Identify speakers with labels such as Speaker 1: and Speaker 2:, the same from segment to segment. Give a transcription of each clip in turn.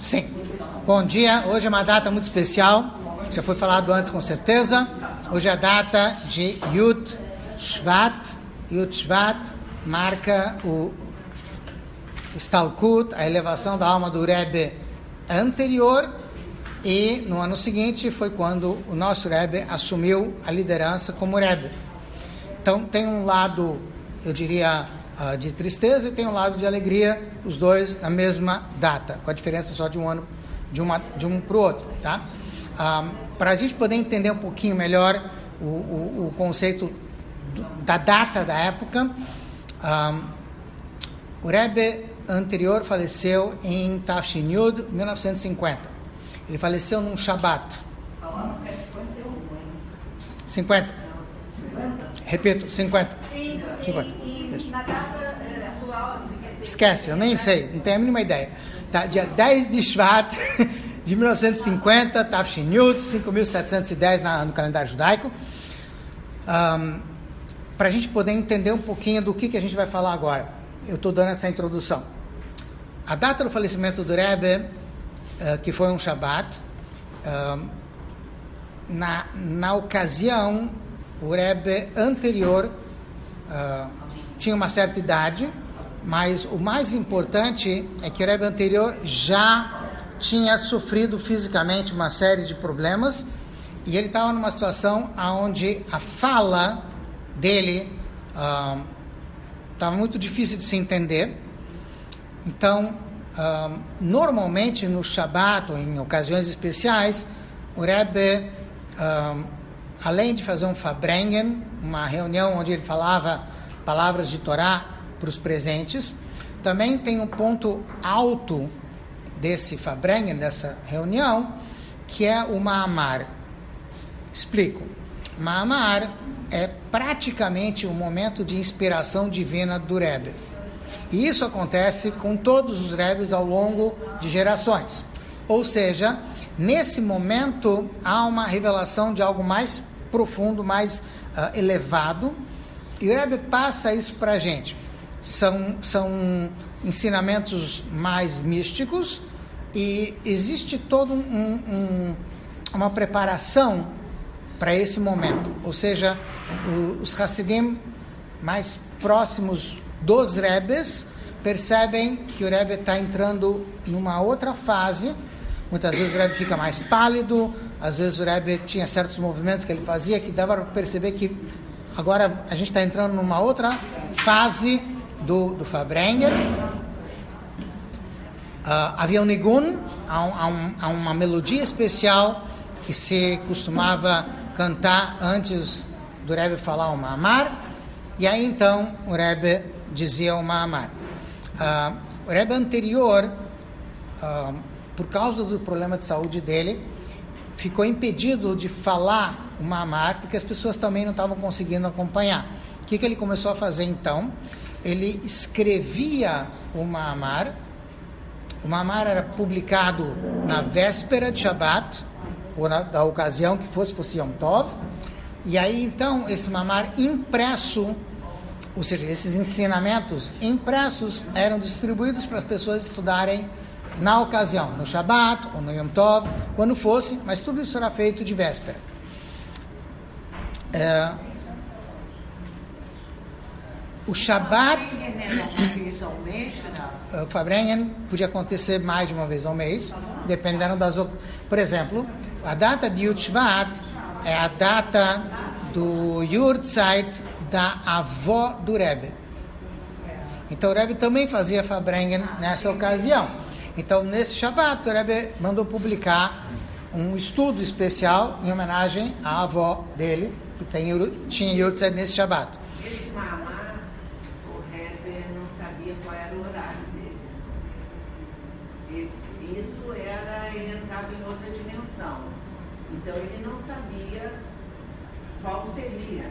Speaker 1: Sim. Bom dia. Hoje é uma data muito especial. Já foi falado antes, com certeza. Hoje é a data de Yud Shvat. Yud Shvat marca o Stalkut, a elevação da alma do Rebbe anterior. E no ano seguinte foi quando o nosso Rebbe assumiu a liderança como Rebbe. Então tem um lado, eu diria, de tristeza e tem um lado de alegria, os dois na mesma data, com a diferença só de um ano, de um para o outro, tá? Para a gente poder entender um pouquinho melhor o conceito da data da época, o Rebbe anterior faleceu em Tafshin Yud, 1950. Ele faleceu num Shabat. 50. Repito, 50. 50.
Speaker 2: E na data atual, assim, quer dizer...
Speaker 1: Esquece, eu nem sei, não tenho a mínima ideia. Tá, dia 10 de Shvat de 1950, Tafshin Yud, 5.710 no calendário judaico. Para a gente poder entender um pouquinho do que a gente vai falar agora. Eu estou dando essa introdução. A data do falecimento do Rebbe, que foi um Shabat, na ocasião, o Rebbe anterior tinha uma certa idade, mas o mais importante é que o Rebbe anterior já tinha sofrido fisicamente uma série de problemas e ele estava numa situação onde a fala dele estava muito difícil de se entender. Então, normalmente no Shabat ou em ocasiões especiais, o Rebbe, além de fazer um Farbrengen, uma reunião onde ele falava palavras de Torá para os presentes, também tem um ponto alto desse Farbrengen, dessa reunião, que é o Ma'amar. Explico. Ma'amar é praticamente um momento de inspiração divina do Rebbe. E isso acontece com todos os Rebbes ao longo de gerações. Ou seja, nesse momento há uma revelação de algo mais profundo, mais elevado, e o Rebbe passa isso para a gente. São ensinamentos mais místicos e existe toda uma preparação para esse momento. Ou seja, os Hassidim mais próximos dos Rebbes percebem que o Rebbe está entrando numa outra fase. Muitas vezes o Rebbe fica mais pálido, às vezes o Rebbe tinha certos movimentos que ele fazia que dava para perceber que agora a gente está entrando numa outra fase do Farbrengen. Havia um nigun, há uma melodia especial que se costumava cantar antes do Rebbe falar o Ma'amar, e aí então o Rebbe dizia o Ma'amar. O Rebbe anterior, por causa do problema de saúde dele, ficou impedido de falar o Ma'amar, porque as pessoas também não estavam conseguindo acompanhar. O que ele começou a fazer então? Ele escrevia o Ma'amar. O Ma'amar era publicado na véspera de Shabbat, ou da ocasião que fosse Yom Tov, e aí então esse Ma'amar impresso, ou seja, esses ensinamentos impressos eram distribuídos para as pessoas estudarem na ocasião, no Shabbat ou no Yom Tov, quando fosse, mas tudo isso era feito de véspera. O Shabbat, o Farbrengen podia acontecer mais de uma vez ao mês, dependendo das... Por exemplo, a data de Yud Shvat é a data do Yurtzeit da avó do Rebbe. Então o Rebbe também fazia Farbrengen nessa ocasião. Então nesse Shabbat o Rebbe mandou publicar um estudo especial em homenagem à avó dele, que tinha Yurtzeit nesse Shabbat.
Speaker 2: Esse Ma'amar, o Rebbe não sabia qual era o horário dele. Ele entrava em outra dimensão. Então ele não sabia qual seria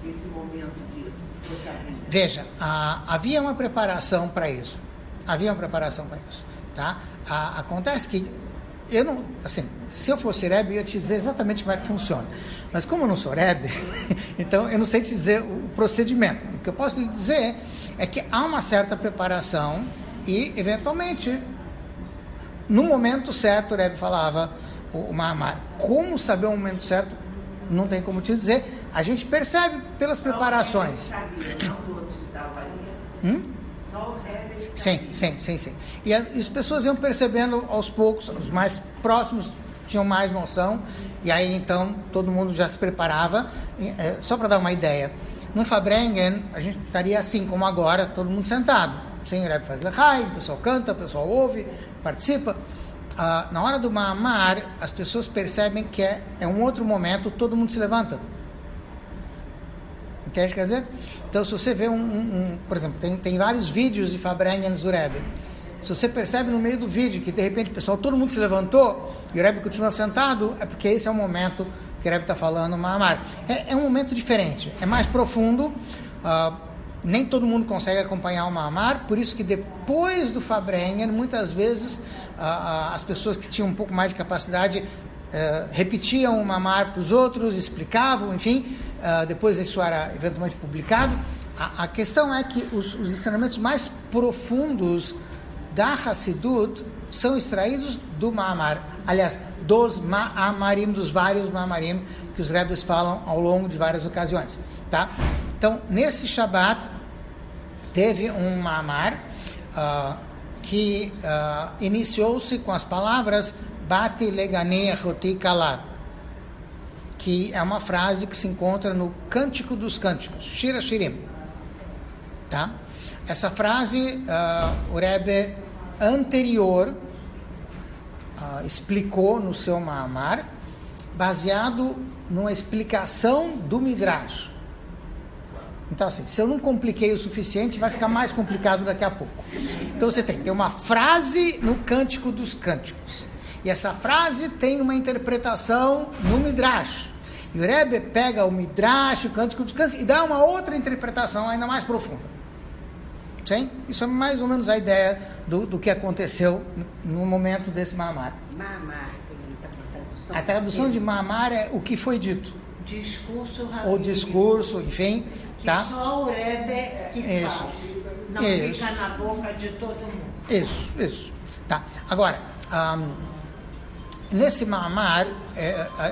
Speaker 2: esse momento disso.
Speaker 1: Veja, havia uma preparação para isso. Tá? Acontece que eu não, assim, se eu fosse Rebbe, eu ia te dizer exatamente como é que funciona. Mas como eu não sou Rebbe, então eu não sei te dizer o procedimento. O que eu posso lhe dizer é que há uma certa preparação e, eventualmente, no momento certo, o Rebbe falava o Mahamar. Como saber o momento certo? Não tem como te dizer. A gente percebe pelas preparações.
Speaker 2: Só o Rebbe sabia.
Speaker 1: Sim. E as pessoas iam percebendo aos poucos, os mais próximos tinham mais noção, e aí então todo mundo já se preparava. Só para dar uma ideia, no Fabrengen a gente estaria assim como agora, todo mundo sentado. Sem o Rebbe faz lechai, o pessoal canta, o pessoal ouve, participa. Na hora do Mahamar, as pessoas percebem que é um outro momento, todo mundo se levanta. Entende o que quer dizer? Então, se você vê por exemplo, tem vários vídeos de Fabrengen do Rebbe. Se você percebe no meio do vídeo que, de repente, pessoal, todo mundo se levantou e o Rebbe continua sentado, é porque esse é o momento que o Rebbe está falando, o Mahamar. É um momento diferente, é mais profundo, nem todo mundo consegue acompanhar o Mahamar, por isso que depois do Fabrengen, muitas vezes, as pessoas que tinham um pouco mais de capacidade repetiam o Mahamar para os outros, explicavam, enfim, depois isso era eventualmente publicado. A questão é que os ensinamentos mais profundos da Hassidut são extraídos do Mahamar, aliás, dos Mahamarim, dos vários Mahamarim que os Rebbes falam ao longo de várias ocasiões, tá? Então, nesse Shabbat, teve um Mahamar que iniciou-se com as palavras Bati Legane Achoti Kala, que é uma frase que se encontra no Cântico dos Cânticos, Shira Shirim, tá? Essa frase, o Rebbe anterior explicou no seu Mahamar, baseado numa explicação do Midrash. Então, assim, se eu não compliquei o suficiente, vai ficar mais complicado daqui a pouco. Então, você tem uma frase no Cântico dos Cânticos. E essa frase tem uma interpretação no Midrash. E o Rebbe pega o Midrash, o Cântico dos Cânticos, e dá uma outra interpretação ainda mais profunda. Sim? Isso é mais ou menos a ideia do que aconteceu no momento desse Mahamar.
Speaker 3: Mahamar,
Speaker 1: a tradução de Mahamar é o que foi dito.
Speaker 3: Discurso rabínico.
Speaker 1: Ou discurso, enfim.
Speaker 3: Que
Speaker 1: Tá?
Speaker 3: só o Rebbe que
Speaker 1: Isso.
Speaker 3: fala. Não
Speaker 1: Isso.
Speaker 3: fica na boca de todo mundo.
Speaker 1: Isso. Tá. Agora, nesse Mahamar,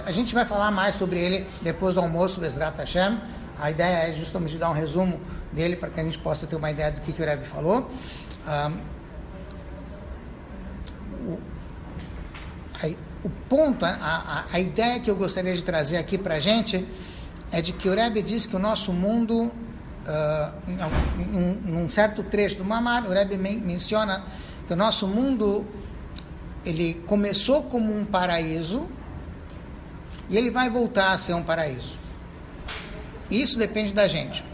Speaker 1: a gente vai falar mais sobre ele depois do almoço, Bezrat Hashem. A ideia é justamente dar um resumo dele para que a gente possa ter uma ideia do que o Rebbe falou. O ponto, a ideia que eu gostaria de trazer aqui para a gente é de que o Rebbe diz que o nosso mundo, em um certo trecho do Mahamar, o Rebbe menciona que o nosso mundo ele começou como um paraíso e ele vai voltar a ser um paraíso. E isso depende da gente.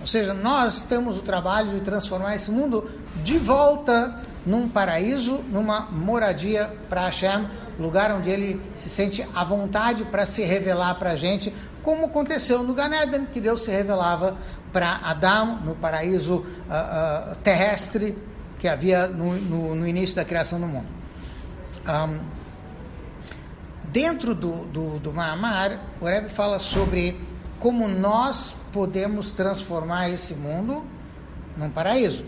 Speaker 1: Ou seja, nós temos o trabalho de transformar esse mundo de volta num paraíso, numa moradia para Hashem, lugar onde ele se sente à vontade para se revelar para a gente, como aconteceu no Gan Eden, que Deus se revelava para Adão, no paraíso terrestre que havia no início da criação do mundo. Dentro do Mahamar, o Rebbe fala sobre como nós podemos transformar esse mundo num paraíso.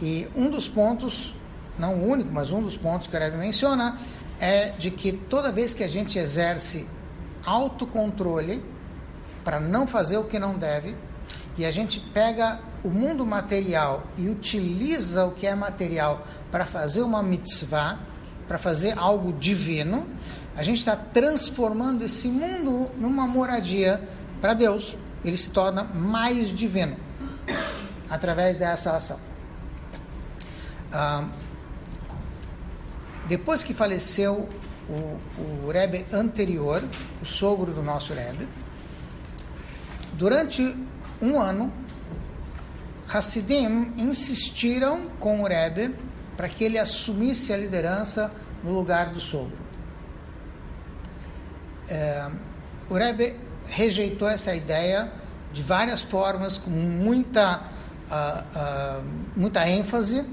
Speaker 1: E um dos pontos, não o único, mas um dos pontos que o Rebbe menciona é de que toda vez que a gente exerce autocontrole para não fazer o que não deve, e a gente pega o mundo material e utiliza o que é material para fazer uma mitzvah, para fazer algo divino, a gente está transformando esse mundo numa moradia para Deus. Ele se torna mais divino através dessa ação. Depois que faleceu o Rebbe anterior, o sogro do nosso Rebbe, durante um ano, Hassidim insistiram com o Rebbe para que ele assumisse a liderança no lugar do sogro. O Rebbe rejeitou essa ideia de várias formas, com muita ênfase.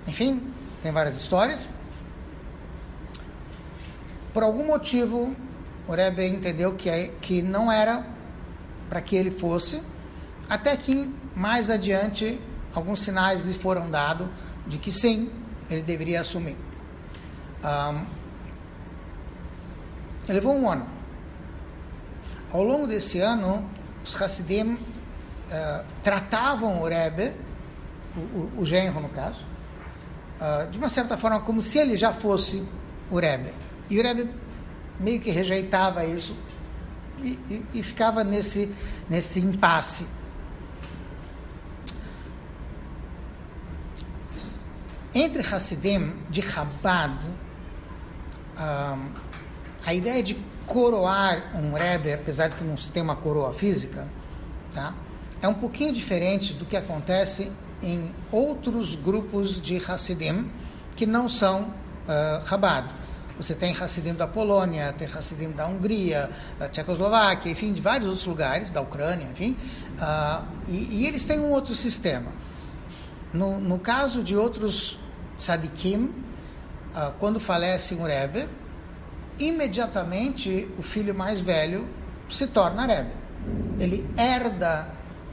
Speaker 1: Enfim, tem várias histórias. Por algum motivo, o Rebbe entendeu que não era para que ele fosse, até que mais adiante alguns sinais lhe foram dados de que sim, ele deveria assumir. Ele levou um ano. Ao longo desse ano, os Hasidim tratavam o Rebbe, o genro no caso, de uma certa forma como se ele já fosse o Rebbe. E o Rebbe meio que rejeitava isso e ficava nesse impasse. Entre Hasidim de Chabad, a ideia de coroar um Rebbe, apesar de que não se tem uma coroa física, tá? É um pouquinho diferente do que acontece em outros grupos de Hasidim que não são Chabad. Você tem Hasidim da Polônia, tem Hasidim da Hungria, da Tchecoslováquia, enfim, de vários outros lugares, da Ucrânia, enfim, e eles têm um outro sistema. No caso de outros tzadikim, quando falece um Rebbe, imediatamente o filho mais velho se torna Rebbe. Ele herda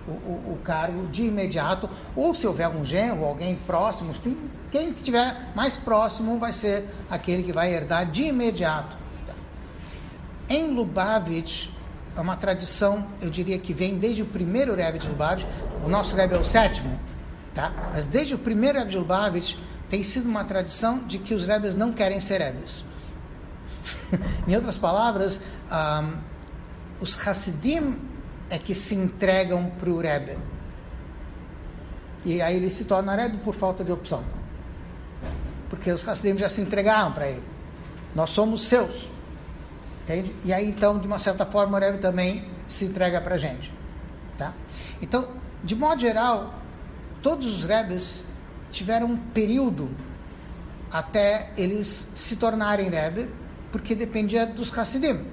Speaker 1: o cargo de imediato, ou se houver um genro, alguém próximo, enfim, quem estiver mais próximo vai ser aquele que vai herdar de imediato. Em Lubavitch, é uma tradição, eu diria que vem desde o primeiro Rebbe de Lubavitch. O nosso Rebbe é o 7º, tá? Mas desde o primeiro Rebbe de Lubavitch tem sido uma tradição de que os Rebbes não querem ser Rebbes. Em outras palavras, os Hasidim é que se entregam para o Rebbe. E aí ele se torna Rebbe por falta de opção. Porque os Hasidim já se entregaram para ele. Nós somos seus. Entende? E aí, então, de uma certa forma, o Rebbe também se entrega para a gente. Tá? Então, de modo geral, todos os Rebbes tiveram um período até eles se tornarem Rebbe, porque dependia dos Hasidim,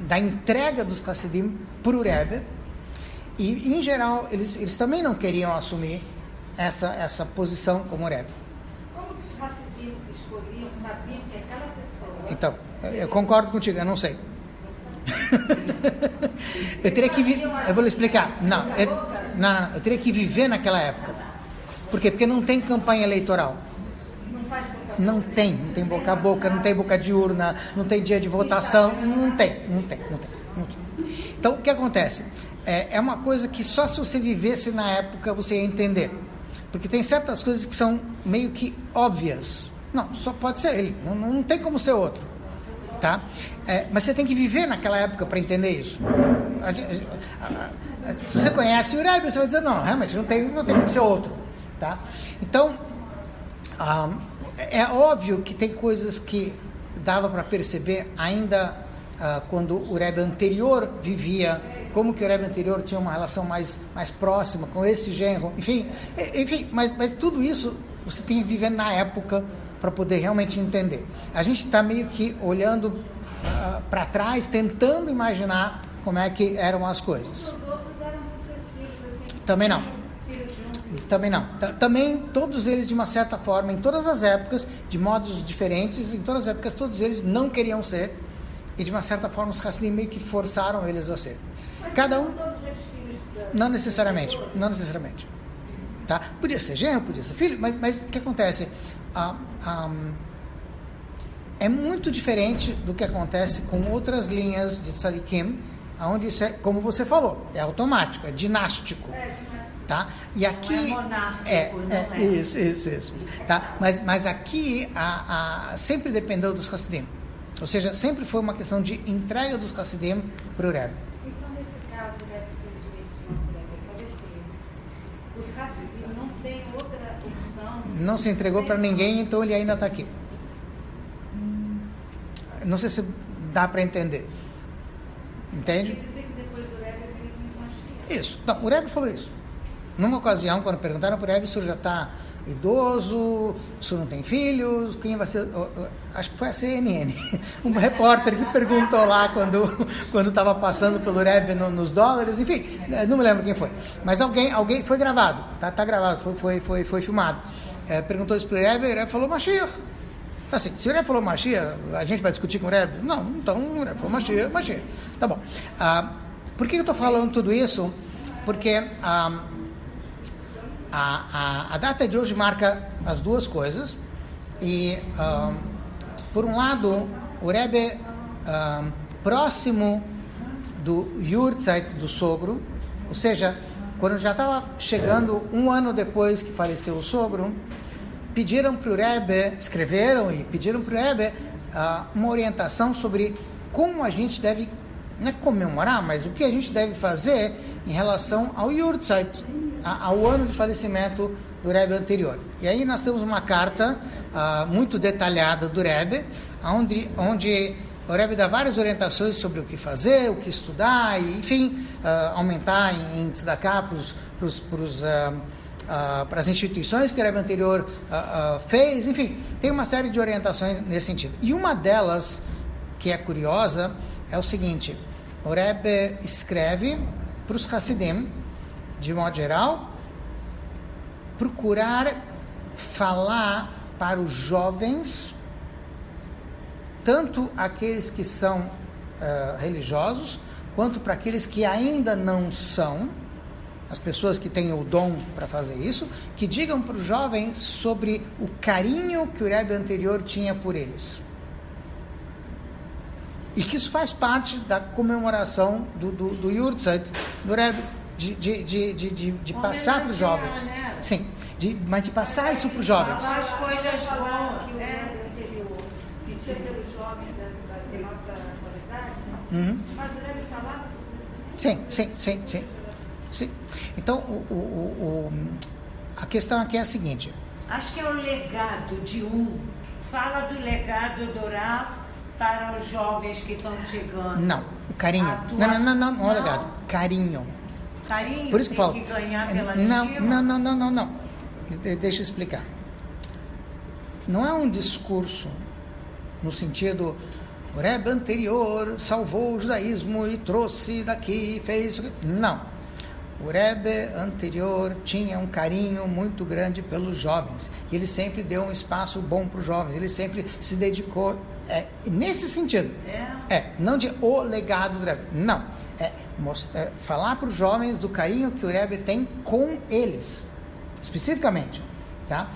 Speaker 1: da entrega dos Hasidim para o Rebbe, e em geral eles também não queriam assumir essa posição como Rebbe.
Speaker 4: Como os Hasidim escolhiam, sabiam que aquela pessoa...
Speaker 1: Então, eu concordo contigo, eu não sei. Eu teria que eu vou lhe explicar. Não, eu teria que viver naquela época. Por quê? Porque não tem campanha eleitoral. Não tem boca a boca, não tem boca de urna, não tem dia de votação, não tem. Então, o que acontece? É uma coisa que só se você vivesse na época você ia entender. Porque tem certas coisas que são meio que óbvias. Não, só pode ser ele, não tem como ser outro. Tá? Mas você tem que viver naquela época para entender isso. Se você conhece o Rebbe, você vai dizer, não, realmente não tem como ser outro. Tá? Então, é óbvio que tem coisas que dava para perceber ainda quando o Rebbe anterior vivia, como que o Rebbe anterior tinha uma relação mais próxima com esse genro, enfim, mas tudo isso você tem que viver na época para poder realmente entender. A gente está meio que olhando para trás, tentando imaginar como é que eram as coisas.
Speaker 4: Os outros eram sucessivos, assim.
Speaker 1: Também não. Também não. Também todos eles, de uma certa forma, em todas as épocas, de modos diferentes, em todas as épocas, todos eles não queriam ser, e de uma certa forma os Hasidim meio que forçaram eles a ser. Cada um... Não necessariamente. Tá? Podia ser genro, podia ser filho, mas o que acontece? É muito diferente do que acontece com outras linhas de tzadikim, onde isso é, como você falou, é automático, é dinástico. Tá? E aqui
Speaker 3: não é monástico, não é.
Speaker 1: Isso. Tá? Mas aqui sempre dependeu dos Hasidim. Ou seja, sempre foi uma questão de entrega dos Hasidim para o Rebbe.
Speaker 4: Então, nesse caso, o Rebbe, infelizmente, nosso Rebbe faleceu. Os Hasidim não têm outra opção.
Speaker 1: Não se entregou para ninguém, então ele ainda está aqui. Não sei se dá para entender. Entende?
Speaker 4: Quer dizer que depois do Rebbe veio o Mashiach.
Speaker 1: Isso. Não, o Rebbe falou isso. Numa ocasião, quando perguntaram para o Rebbe, o senhor já está idoso, o senhor não tem filhos, quem vai ser? Acho que foi a CNN. Um repórter que perguntou lá quando estava passando pelo Rebbe nos dólares, enfim, não me lembro quem foi. Mas alguém foi gravado, tá gravado, foi filmado. Perguntou isso para o Rebbe falou Mashiach. Assim, se o Rebbe falou Mashiach, a gente vai discutir com o Rebbe? Não, então o Rebbe falou Mashiach. Tá bom. Por que eu estou falando tudo isso? Porque a data de hoje marca as duas coisas. E, por um lado, o Rebbe, próximo do Yahrzeit do sogro, ou seja, quando já estava chegando um ano depois que faleceu o sogro, pediram para o Rebbe, escreveram e pediram para o Rebbe uma orientação sobre como a gente deve, não é comemorar, mas o que a gente deve fazer em relação ao Yahrzeit, ao ano de falecimento do Rebbe anterior. E aí nós temos uma carta muito detalhada do Rebbe, onde o Rebbe dá várias orientações sobre o que fazer, o que estudar, e, enfim, aumentar em tzedakah para as instituições que o Rebbe anterior fez, enfim, tem uma série de orientações nesse sentido. E uma delas, que é curiosa, é o seguinte: o Rebbe escreve para os Hassidim, de modo geral, procurar falar para os jovens, tanto aqueles que são religiosos, quanto para aqueles que ainda não são, as pessoas que têm o dom para fazer isso, que digam para os jovens sobre o carinho que o Rebbe anterior tinha por eles. E que isso faz parte da comemoração do Yahrzeit, do Rebbe, de passar para os jovens.
Speaker 4: Né?
Speaker 1: Sim, mas de passar isso para os jovens.
Speaker 2: As coisas boas,
Speaker 4: Que o Rebbe anterior sentia pelos jovens da nossa atualidade, mas o Rebbe falava sobre isso.
Speaker 1: Sim. Então, a questão aqui é a seguinte.
Speaker 3: Acho que é o legado de fala do legado do Rav para os jovens que estão chegando.
Speaker 1: Não, o carinho. Não é legado. Carinho.
Speaker 3: Carinho.
Speaker 1: Por isso que eu falo.
Speaker 3: Tem que ganhar pela
Speaker 1: Não. Deixa eu explicar. Não é um discurso no sentido: o Rebbe anterior salvou o judaísmo e trouxe daqui, fez isso. Não. O Rebbe anterior tinha um carinho muito grande pelos jovens. E ele sempre deu um espaço bom para os jovens. Ele sempre se dedicou nesse sentido. Não de o legado do Rebbe. Não. Falar para os jovens do carinho que o Rebbe tem com eles, especificamente. Tá?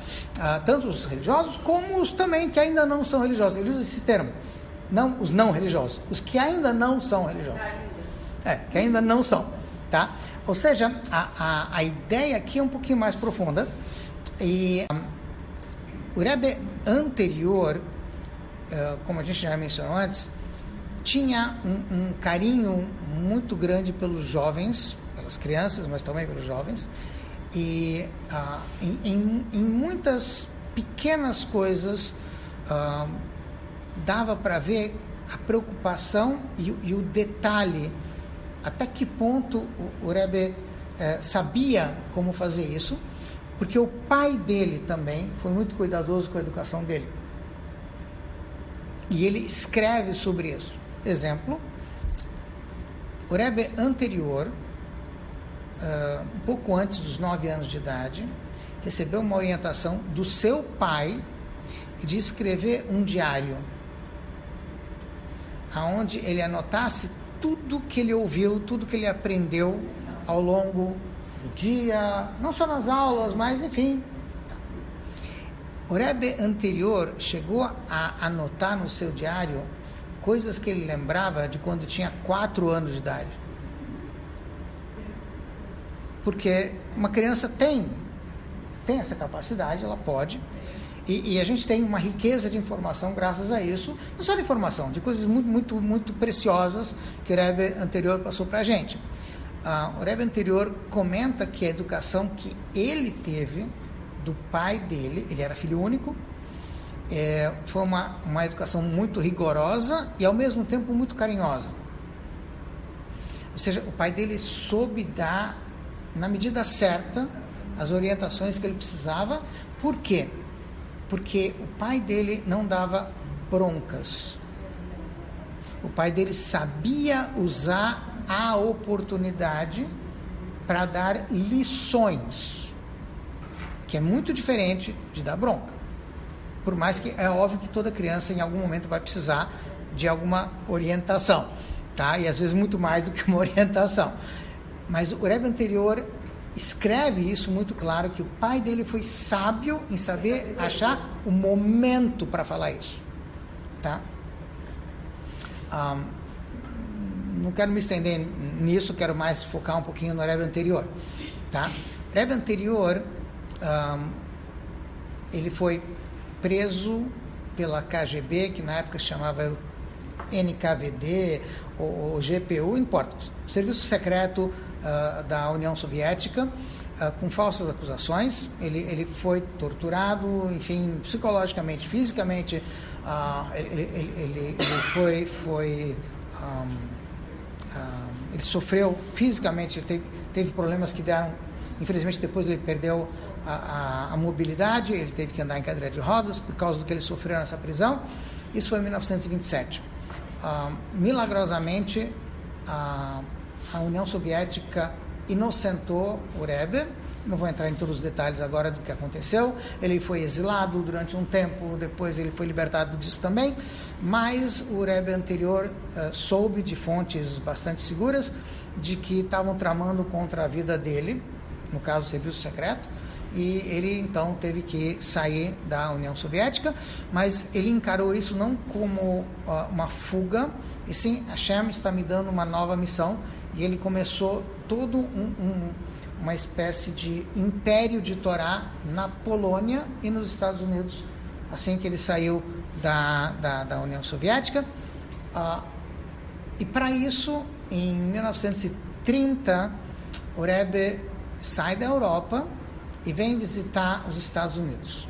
Speaker 1: Tanto os religiosos como os também que ainda não são religiosos. Ele usa esse termo. Não os não religiosos. Os que ainda não são religiosos. Que ainda não são. Tá? Ou seja, a ideia aqui é um pouquinho mais profunda. E o Rebbe anterior, como a gente já mencionou antes, tinha um carinho muito grande pelos jovens, pelas crianças, mas também pelos jovens. E em muitas pequenas coisas dava para ver a preocupação e o detalhe. Até que ponto o Rebbe sabia como fazer isso, porque o pai dele também foi muito cuidadoso com a educação dele. E ele escreve sobre isso. Exemplo, o Rebbe anterior, um pouco antes dos 9 anos de idade, recebeu uma orientação do seu pai de escrever um diário, onde ele anotasse tudo que ele ouviu, tudo que ele aprendeu ao longo do dia, não só nas aulas, mas enfim. O Rebbe anterior chegou a anotar no seu diário coisas que ele lembrava de quando tinha 4 anos de idade. Porque uma criança tem essa capacidade, ela pode. E a gente tem uma riqueza de informação graças a isso, não só de informação, de coisas muito preciosas que o Rebbe anterior passou para a gente. O Rebbe anterior comenta que a educação que ele teve do pai dele, ele era filho único, foi uma educação muito rigorosa e ao mesmo tempo muito carinhosa. Ou seja, o pai dele soube dar, na medida certa, as orientações que ele precisava. Por quê? Porque o pai dele não dava broncas. O pai dele sabia usar a oportunidade para dar lições, que é muito diferente de dar bronca. Por mais que é óbvio que toda criança em algum momento vai precisar de alguma orientação, tá? E às vezes muito mais do que uma orientação. Mas o Rebbe anterior escreve isso muito claro, que o pai dele foi sábio em saber achar o momento para falar isso. Tá? Não quero me estender nisso, quero mais focar um pouquinho no Rebbe anterior. Tá? O Rebbe anterior, ele foi preso pela KGB, que na época se chamava NKVD ou GPU, não importa, Serviço Secreto da União Soviética, com falsas acusações. Ele foi torturado, enfim, psicologicamente, fisicamente. Ele sofreu fisicamente, ele teve problemas que deram, infelizmente depois ele perdeu a mobilidade, ele teve que andar em cadeira de rodas por causa do que ele sofreu nessa prisão. Isso foi em 1927. Milagrosamente, a União Soviética inocentou o Rebbe. Não vou entrar em todos os detalhes agora do que aconteceu. Ele foi exilado durante um tempo, depois ele foi libertado disso também, mas o Rebbe anterior soube de fontes bastante seguras de que estavam tramando contra a vida dele, no caso o serviço secreto, e ele então teve que sair da União Soviética, mas ele encarou isso não como uma fuga, e sim, Hashem está me dando uma nova missão, e ele começou todo uma espécie de império de Torá na Polônia e nos Estados Unidos, assim que ele saiu da União Soviética. E para isso, em 1930, o Rebbe sai da Europa e vem visitar os Estados Unidos.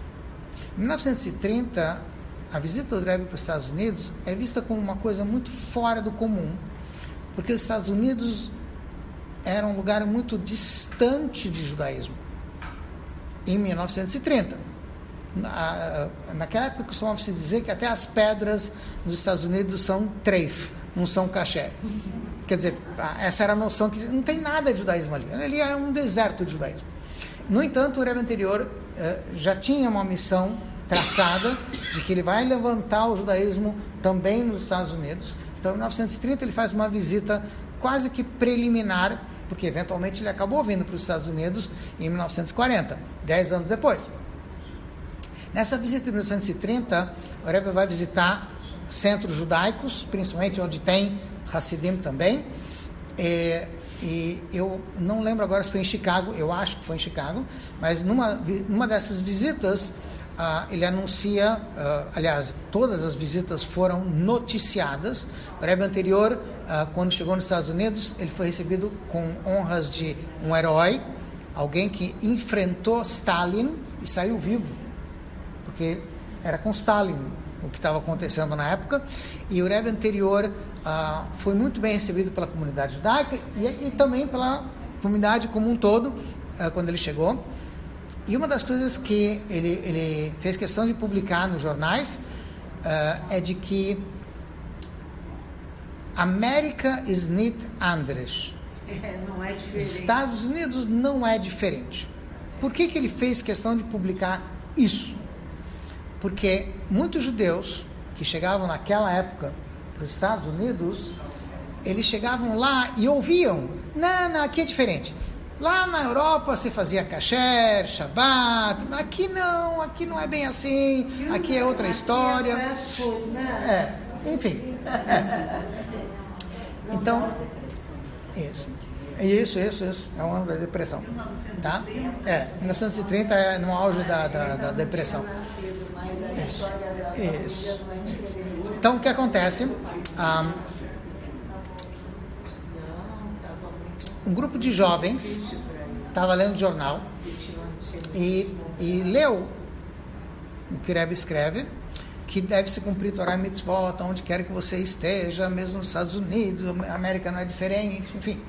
Speaker 1: Em 1930, a visita do Rebbe para os Estados Unidos é vista como uma coisa muito fora do comum, porque os Estados Unidos era um lugar muito distante de judaísmo. Em 1930. Naquela época costumava-se dizer que até as pedras nos Estados Unidos são treif, não são kasher. Quer dizer, essa era a noção que não tem nada de judaísmo ali. Ali é um deserto de judaísmo. No entanto, o Rebbe anterior já tinha uma missão traçada de que ele vai levantar o judaísmo também nos Estados Unidos. Então, em 1930, ele faz uma visita quase que preliminar, porque eventualmente ele acabou vindo para os Estados Unidos em 1940, 10 anos depois. Nessa visita de 1930, o Rebbe vai visitar centros judaicos, principalmente onde tem Hassidim também, e eu não lembro agora se foi em Chicago, eu acho que foi em Chicago, mas numa dessas visitas, ele anuncia, aliás, todas as visitas foram noticiadas. O Rebbe anterior, quando chegou nos Estados Unidos, ele foi recebido com honras de um herói, alguém que enfrentou Stalin e saiu vivo, porque era com Stalin o que estava acontecendo na época. E o Rebbe anterior foi muito bem recebido pela comunidade judaica e também pela comunidade como um todo, quando ele chegou. E uma das coisas que ele fez questão de publicar nos jornais é de que America is not anders.
Speaker 3: Não é diferente.
Speaker 1: Estados Unidos não é diferente. Por que ele fez questão de publicar isso? Porque muitos judeus que chegavam naquela época para os Estados Unidos, eles chegavam lá e ouviam, não, aqui é diferente. Lá na Europa se fazia kasher, Shabbat, aqui não é bem assim, aqui é outra história. Enfim. Então, isso, é o ano da depressão, tá? 1930 é no auge da depressão. Isso. Então, o que acontece? Um grupo de jovens estava lendo o jornal e leu o que o Rebbe escreve, que deve se cumprir Torá e Mitzvot, onde quer que você esteja, mesmo nos Estados Unidos, a América não é diferente, enfim.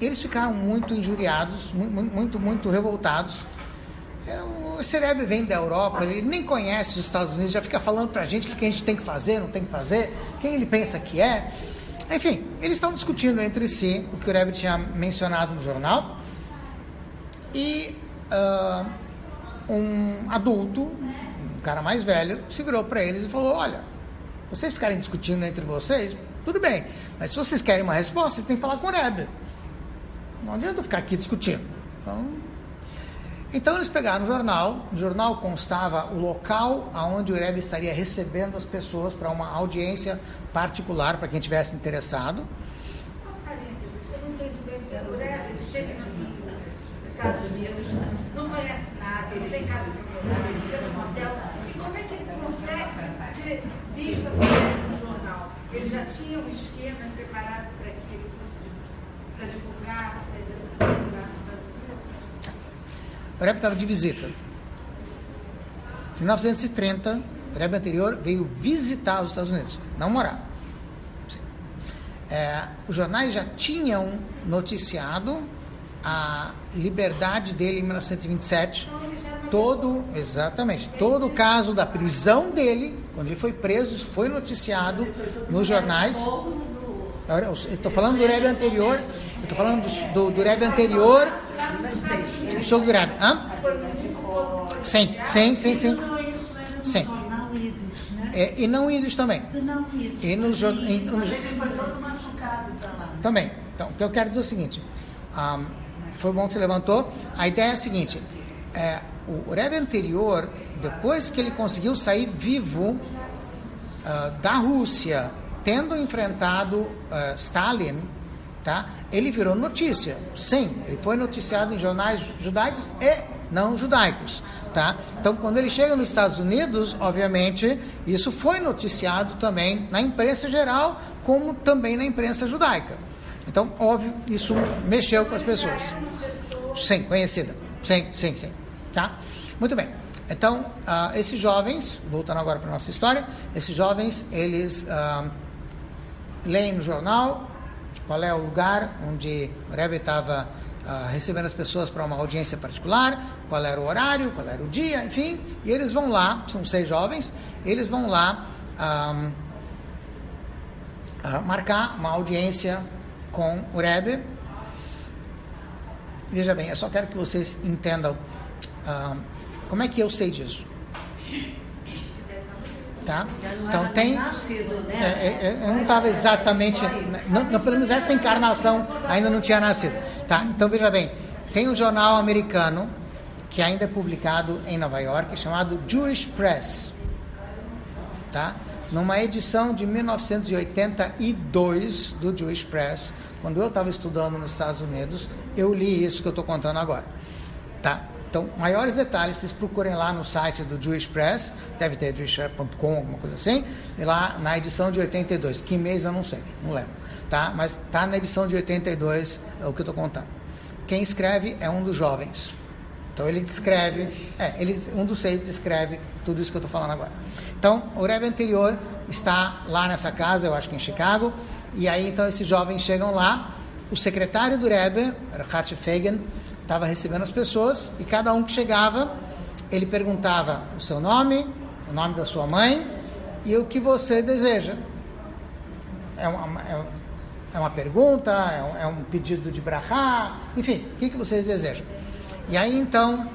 Speaker 1: Eles ficaram muito injuriados, muito revoltados. Esse Rebbe vem da Europa, ele nem conhece os Estados Unidos, já fica falando pra gente o que a gente tem que fazer, não tem que fazer, quem ele pensa que é. Enfim, eles estão discutindo entre si o que o Rebbe tinha mencionado no jornal. E um adulto, um cara mais velho, se virou para eles e falou: olha, vocês ficarem discutindo entre vocês, tudo bem. Mas se vocês querem uma resposta, vocês têm que falar com o Rebbe. Não adianta ficar aqui discutindo. Então eles pegaram o jornal. No jornal constava o local onde o Rebbe estaria recebendo as pessoas para uma audiência particular, para quem tivesse interessado.
Speaker 4: Só um parênteses, eu não entendi bem. O Rebbe, ele chega nos Estados Unidos, não conhece nada, ele tem casa de morar, ele fica no hotel. E como é que ele consegue ser visto no jornal? Ele já tinha um esquema preparado para que ele fosse para divulgar a presença dele lá nos Estados Unidos?
Speaker 1: O Rebbe estava de visita. Em 1930, o Rebbe anterior veio visitar os Estados Unidos, não morar. Os jornais já tinham noticiado a liberdade dele em 1927. Exatamente. Todo o caso da prisão dele, quando ele foi preso, foi noticiado nos jornais. Eu estou falando do Rebbe anterior. Eu estou falando do Rebbe anterior. O sogro do Rebbe. Sim. E não ídolos também. E nos também. Então, o que eu quero dizer é o seguinte. Foi bom que você levantou. A ideia é a seguinte. O Rebbe anterior, depois que ele conseguiu sair vivo da Rússia, tendo enfrentado Stalin, tá? Ele virou notícia. Sim, ele foi noticiado em jornais judaicos e não judaicos. Tá? Então, quando ele chega nos Estados Unidos, obviamente, isso foi noticiado também na imprensa geral, como também na imprensa judaica. Então, óbvio, isso mexeu com as pessoas. Sim, conhecida. Sim. Tá? Muito bem. Então, esses jovens, voltando agora para a nossa história, esses jovens, eles leem no jornal qual é o lugar onde o Rebbe estava recebendo as pessoas para uma audiência particular, qual era o horário, qual era o dia, enfim, e eles vão lá, são 6 jovens, eles vão lá marcar uma audiência com o Rebbe. Veja bem, eu só quero que vocês entendam como é que eu sei disso. Tá? Então tem. Eu não estava exatamente. Pelo menos essa encarnação ainda não tinha nascido. Tá? Então veja bem, tem um jornal americano que ainda é publicado em Nova York, chamado Jewish Press. Tá? Numa edição de 1982 do Jewish Press, quando eu estava estudando nos Estados Unidos, eu li isso que eu estou contando agora. Tá? Então, maiores detalhes, vocês procurem lá no site do Jewish Press, deve ter jewishpress.com, alguma coisa assim, e lá na edição de 82, que mês eu não sei, não lembro, tá? Mas tá na edição de 82, é o que eu estou contando. Quem escreve é um dos jovens. Então, ele descreve, um dos 6 descreve tudo isso que eu estou falando agora. Então, o Rebbe anterior está lá nessa casa, eu acho que em Chicago, e aí, então, esses jovens chegam lá, o secretário do Rebbe, Ratche Fagan, estava recebendo as pessoas, e cada um que chegava, ele perguntava o seu nome, o nome da sua mãe e o que você deseja. É uma pergunta, é um pedido de brachá, enfim, o que vocês desejam. E aí então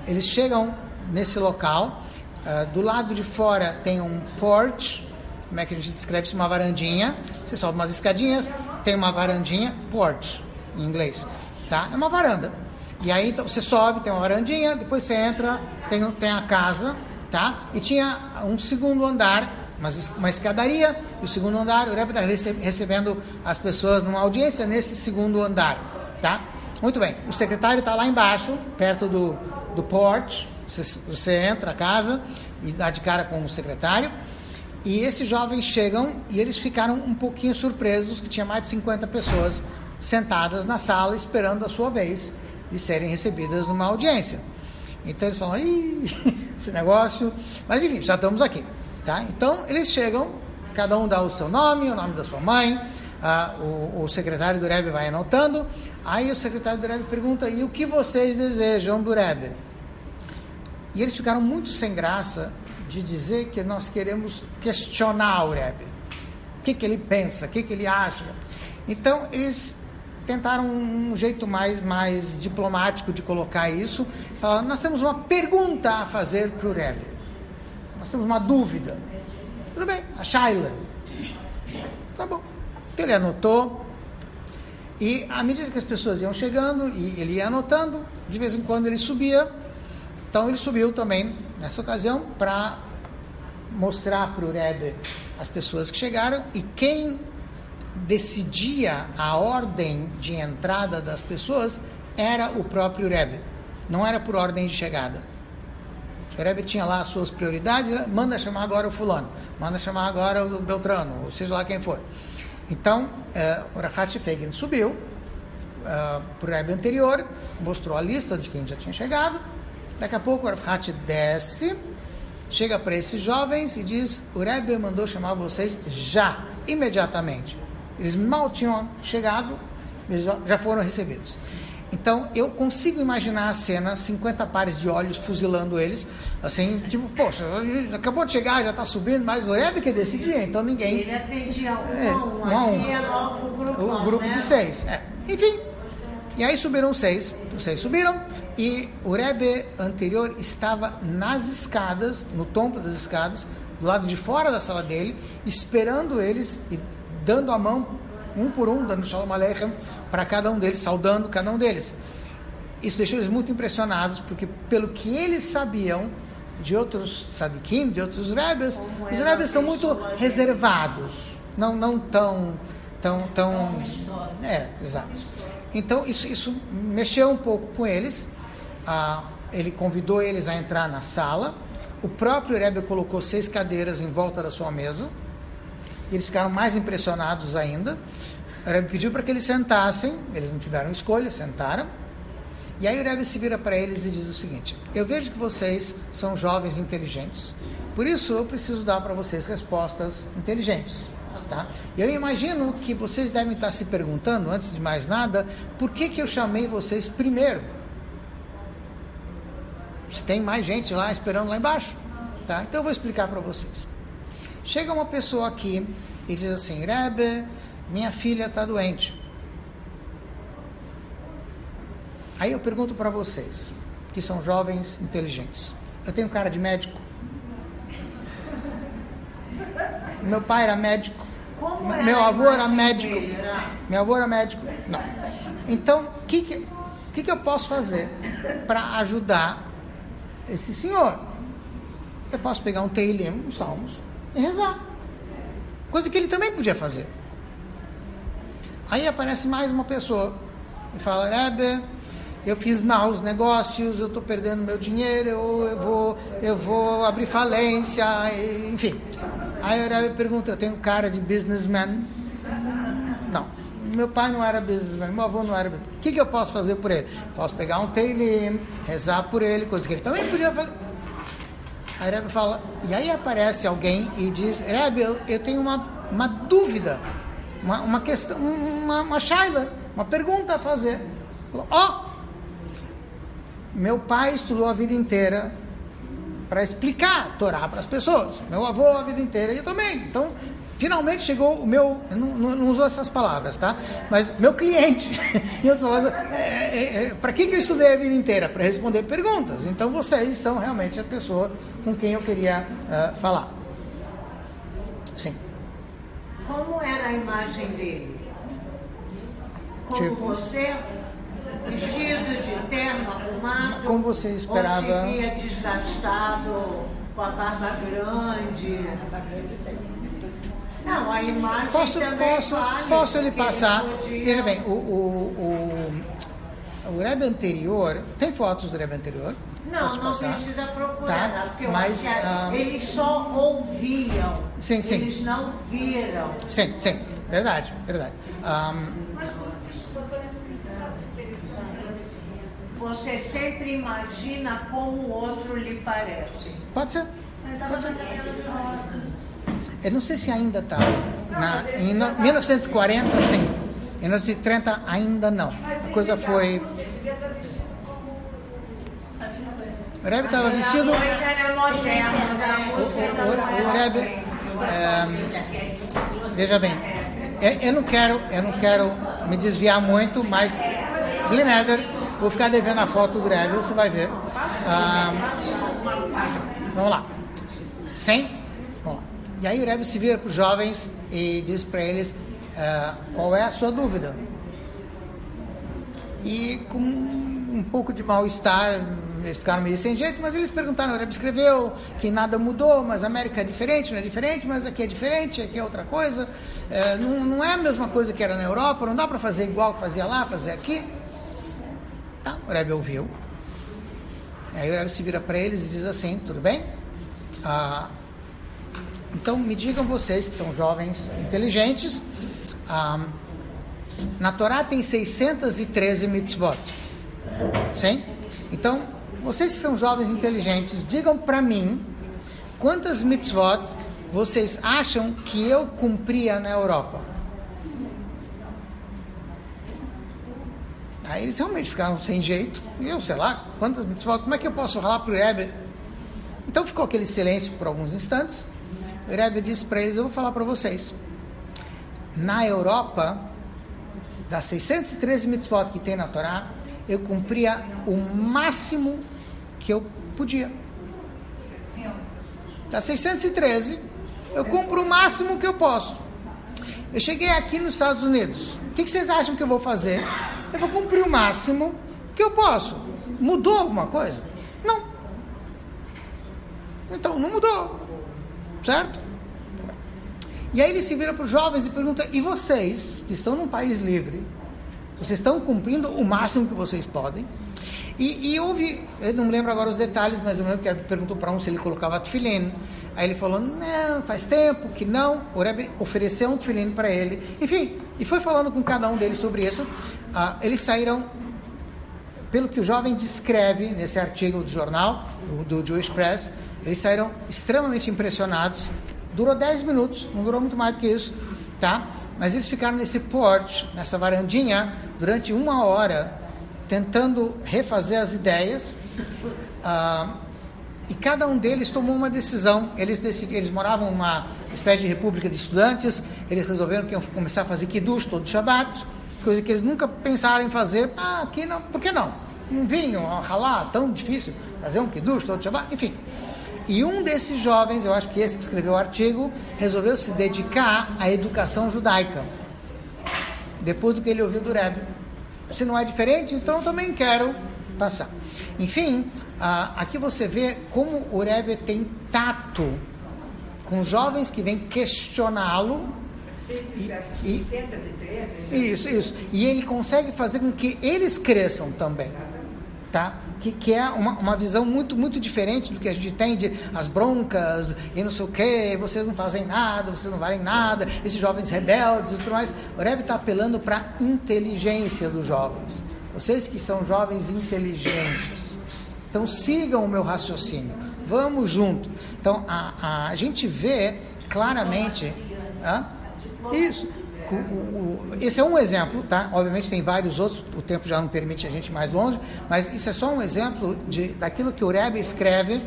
Speaker 1: eles chegam nesse local, do lado de fora tem um porch, como é que a gente descreve isso? Uma varandinha, você sobe umas escadinhas, tem uma varandinha, porch em inglês, tá? É uma varanda. E aí então você sobe, tem uma varandinha, depois você entra, tem a casa, tá? E tinha um segundo andar, uma escadaria, e o segundo andar, o Rebbe está recebendo as pessoas numa audiência nesse segundo andar, tá? Muito bem, o secretário está lá embaixo, perto do porch, você entra a casa e dá de cara com o secretário, e esses jovens chegam e eles ficaram um pouquinho surpresos que tinha mais de 50 pessoas sentadas na sala esperando a sua vez de serem recebidas numa audiência. Então eles falam, esse negócio, mas enfim, já estamos aqui, tá? Então eles chegam, cada um dá o seu nome, o nome da sua mãe, o secretário do Rebbe vai anotando, aí o secretário do Rebbe pergunta, e o que vocês desejam do Rebbe? E eles ficaram muito sem graça de dizer que nós queremos questionar o Rebbe, o que ele pensa, o que ele acha. Então eles tentaram um jeito mais diplomático de colocar isso, falaram, nós temos uma pergunta a fazer para o Rebbe, nós temos uma dúvida. Tudo bem, a Shaila, Tá bom. Então ele anotou. E à medida que as pessoas iam chegando, e ele ia anotando, de vez em quando ele subia. Então ele subiu também, nessa ocasião, para mostrar para o Rebbe as pessoas que chegaram. E quem decidia a ordem de entrada das pessoas era o próprio Rebbe. Não era por ordem de chegada. O Rebbe tinha lá as suas prioridades. Manda chamar agora o fulano. Manda chamar agora o Beltrano, ou seja lá quem for. Então, o Rav Hatch Feigen subiu para o Rebbe anterior, mostrou a lista de quem já tinha chegado. Daqui a pouco o Rav Hatch desce, chega para esses jovens e diz: o Rebbe mandou chamar vocês já, imediatamente. Eles mal tinham chegado, eles já foram recebidos. Então, eu consigo imaginar a cena, 50 pares de olhos fuzilando eles, assim, tipo, poxa, acabou de chegar, já está subindo, mas o Rebbe que decidia, então ninguém...
Speaker 3: Ele atendia um a um, aqui é logo
Speaker 1: o grupo, né? De 6. Enfim, e aí subiram os 6 subiram, e o Rebbe anterior estava nas escadas, no topo das escadas, do lado de fora da sala dele, esperando eles e dando a mão, um por um, dando Shalom Aleichem para cada um deles, saudando cada um deles. Isso deixou eles muito impressionados, porque pelo que eles sabiam de outros tzadikim, de outros Rebbes, os Rebbes são muito reservados, não tão exato. Então isso mexeu um pouco com eles. Ele convidou eles a entrar na sala. O próprio Rebbe colocou 6 cadeiras em volta da sua mesa. Eles ficaram mais impressionados ainda. O Rebbe pediu para que eles sentassem, eles não tiveram escolha, sentaram. E aí o Rebbe se vira para eles e diz o seguinte: eu vejo que vocês são jovens inteligentes, por isso eu preciso dar para vocês respostas inteligentes. Tá? E eu imagino que vocês devem estar se perguntando, antes de mais nada, por que eu chamei vocês primeiro? Se tem mais gente lá esperando lá embaixo. Tá? Então eu vou explicar para vocês. Chega uma pessoa aqui e diz assim: Rebbe, minha filha está doente. Aí eu pergunto para vocês, que são jovens inteligentes: eu tenho cara de médico? Meu pai era médico? Meu avô era médico? Meu avô era médico? Não. Então, o que eu posso fazer para ajudar esse senhor? Eu posso pegar um Teilim, um Salmos, e rezar. Coisa que ele também podia fazer. Aí aparece mais uma pessoa e fala: Rebbe, eu fiz maus negócios, eu estou perdendo meu dinheiro, eu vou abrir falência, enfim. Aí o Rebbe pergunta: eu tenho cara de businessman? Não. Meu pai não era businessman, meu avô não era businessman. O que eu posso fazer por ele? Posso pegar um Teilim, rezar por ele, coisa que ele também podia fazer. Aí o Rebbe fala, e aí aparece alguém e diz: Rebbe, eu tenho uma dúvida, uma questão, uma shaila, uma pergunta a fazer. Meu pai estudou a vida inteira para explicar a Torá para as pessoas. Meu avô a vida inteira, eu também. Então, finalmente chegou o meu, não usou essas palavras, tá? Mas meu cliente. Para que eu estudei a vida inteira? Para responder perguntas. Então, vocês são realmente a pessoa com quem eu queria falar. Sim.
Speaker 3: Como era a imagem dele? Como
Speaker 1: Tipo?
Speaker 3: você, vestido de terno, arrumado?
Speaker 1: Como você esperava?
Speaker 3: Ou se via desgastado, com a barba grande? Não, a imagem
Speaker 1: posso lhe passar. Veja bem, o Rebbe anterior, tem fotos do Rebbe anterior?
Speaker 3: Não precisa procurar,
Speaker 1: tá?
Speaker 3: porque
Speaker 1: mas
Speaker 3: eles só ouviam,
Speaker 1: sim.
Speaker 3: Eles não viram.
Speaker 1: Sim, verdade.
Speaker 3: Você sempre imagina como o outro lhe parece.
Speaker 1: Pode ser. Eu não sei se ainda está. Em 1940, sim. Em 1930, ainda não. A coisa foi... O Rebbe estava vestido... O Rebbe... veja bem, eu não quero me desviar muito, mas... Blineder, vou ficar devendo a foto do Rebbe, você vai ver. Vamos lá. 100? Vamos lá. E aí o Rebbe se vira para os jovens e diz para eles qual é a sua dúvida. E com um pouco de mal-estar, eles ficaram meio sem jeito, mas eles perguntaram, o Rebbe escreveu que nada mudou, mas a América é diferente, não é diferente, mas aqui é diferente, aqui é outra coisa, não é a mesma coisa que era na Europa, não dá para fazer igual que fazia lá, fazer aqui. Tá, o Rebbe ouviu. Aí o Rebbe se vira para eles e diz assim, tudo bem? Então me digam vocês que são jovens inteligentes, na Torá tem 613 mitzvot, sim? Então, vocês que são jovens inteligentes, digam para mim quantas mitzvot vocês acham que eu cumpria na Europa. Aí eles realmente ficaram sem jeito. Eu sei lá, quantas mitzvot, como é que eu posso falar para o Rebbe? Então ficou aquele silêncio por alguns instantes. O Rebbe disse para eles, eu vou falar para vocês. Na Europa, das 613 mitzvot que tem na Torá, eu cumpria o máximo que eu podia. Das 613, eu cumpro o máximo que eu posso. Eu cheguei aqui nos Estados Unidos. O que vocês acham que eu vou fazer? Eu vou cumprir o máximo que eu posso. Mudou alguma coisa? Não. Então, não mudou. Certo? E aí ele se vira para os jovens e pergunta, e vocês, que estão num país livre, vocês estão cumprindo o máximo que vocês podem? E houve, eu não me lembro agora os detalhes, mas eu lembro que ele perguntou para um se ele colocava tefilim. Aí ele falou, não, faz tempo que não. O Rebbe ofereceu um tefilim para ele. Enfim, e foi falando com cada um deles sobre isso. Eles saíram, pelo que o jovem descreve nesse artigo do jornal, do Jewish Press, eles saíram extremamente impressionados. Durou 10 minutos, não durou muito mais do que isso, tá? Mas eles ficaram nesse porch, nessa varandinha, durante 1 hora, tentando refazer as ideias, e cada um deles tomou uma decisão. Eles moravam numa espécie de república de estudantes, eles resolveram que iam começar a fazer kiddush todo Shabbat, coisa que eles nunca pensaram em fazer. Aqui não, por que não? Um vinho, halá, tão difícil, fazer um kiddush todo Shabbat, enfim. E um desses jovens, eu acho que esse que escreveu o artigo, resolveu se dedicar à educação judaica, depois do que ele ouviu do Rebbe. Se não é diferente, então eu também quero passar. Enfim, aqui você vê como o Rebbe tem tato com jovens que vêm questioná-lo. Isso. E ele consegue fazer com que eles cresçam também. Tá? Que é uma visão muito, muito diferente do que a gente tem de as broncas e não sei o que, vocês não fazem nada, vocês não valem nada, esses jovens rebeldes e tudo mais. O Rebbe está apelando para a inteligência dos jovens. Vocês que são jovens inteligentes, então sigam o meu raciocínio, vamos junto. Então a gente vê claramente isso. Esse é um exemplo, tá? Obviamente tem vários outros, o tempo já não permite a gente ir mais longe, mas isso é só um exemplo daquilo que o Rebbe escreve,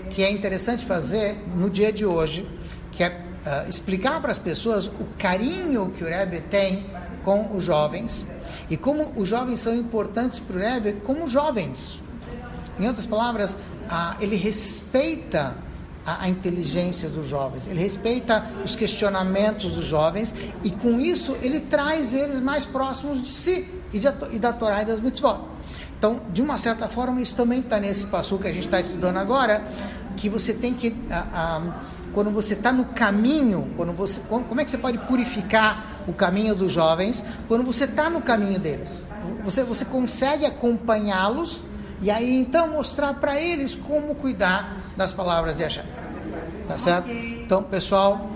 Speaker 1: que é interessante fazer no dia de hoje, que é explicar para as pessoas o carinho que o Rebbe tem com os jovens e como os jovens são importantes para o Rebbe como jovens. Em outras palavras, ele respeita a inteligência dos jovens, ele respeita os questionamentos dos jovens e com isso ele traz eles mais próximos de si e da Torá e das mitzvot. Então, de uma certa forma, isso também está nesse passo que a gente está estudando agora, que você tem que, quando você está no caminho, como é que você pode purificar o caminho dos jovens? Quando você está no caminho deles, você consegue acompanhá-los e aí então mostrar para eles como cuidar das palavras de Hashem. Tá certo? Então, pessoal,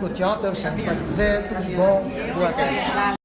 Speaker 1: o teatro, você pode dizer, tudo de bom, boa tarde.